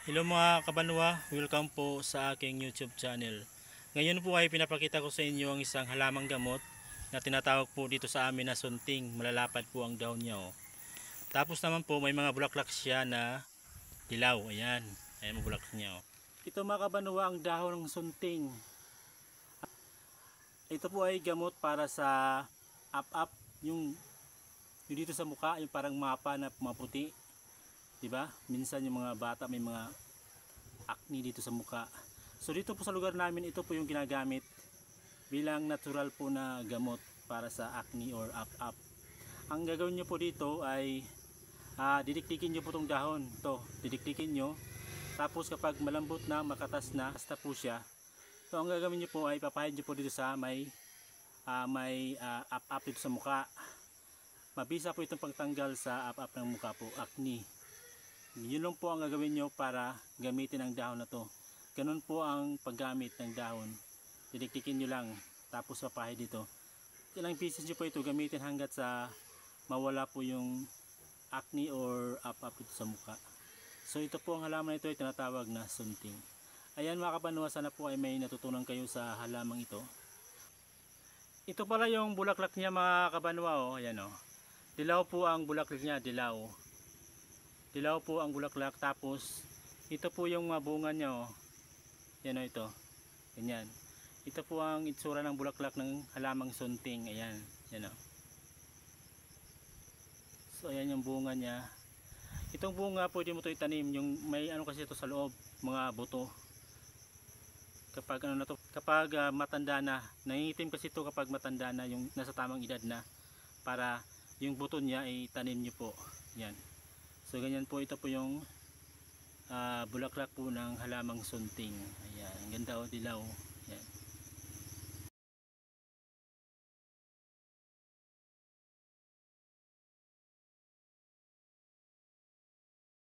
Hello mga kabanwa, welcome po sa aking YouTube channel. Ngayon po ay pinapakita ko sa inyo ang isang halamang gamot na tinatawag po dito sa amin na sunting. Malalapad po ang dahon niya. Tapos naman po may mga bulaklak siya na dilaw. Ayan, ayan ang bulaklak niya. Ito mga kabanwa ang dahon ng sunting. Ito po ay gamot para sa up-up, yung dito sa mukha, yung parang mapa na maputi. Diba? Minsan yung mga bata may mga acne dito sa mukha. So dito po sa lugar namin, ito po yung ginagamit bilang natural po na gamot para sa acne or up-up. Ang gagawin nyo po dito ay didikdikin nyo po itong dahon. Ito, didikdikin nyo. Tapos kapag malambot na, makatas na, basta po siya. So ang gagawin nyo po ay papahid nyo po dito sa may up-up dito sa mukha. Mabisa po itong pagtanggal sa up-up ng mukha po, acne. Yun lang po ang gagawin nyo para gamitin ang dahon na to. Ganun po ang paggamit ng dahon. Didikdikin nyo lang, tapos papahid dito. Ilang pieces nyo po ito gamitin hanggat sa mawala po yung acne or up-up dito sa mukha. So ito po ang halaman ito ay tinatawag na sunting. Ayan mga kabanwa, sana po ay may natutunan kayo sa halamang ito. Ito pala yung bulaklak niya mga kabanwa. Oh. Ayan, oh. Dilaw po ang bulaklak niya, dilaw. Dilaw po ang bulaklak, tapos ito po yung bunga niya. Oh. Yan o, ito. Ganyan. Ito po ang itsura ng bulaklak ng halamang sunting. Ayan. Yan o. So ayan yung bunga niya. Itong bunga pwede mo ito itanim. Yung may ano kasi ito sa loob, mga buto. Kapag ano na to, kapag matanda na, nangingitim kasi ito kapag matanda na, yung nasa tamang edad na, para yung buto niya ay tanim niyo po. Yan. So ganyan po, ito po yung bulaklak po ng halamang sunting. Ayan, ang ganda o, dilaw.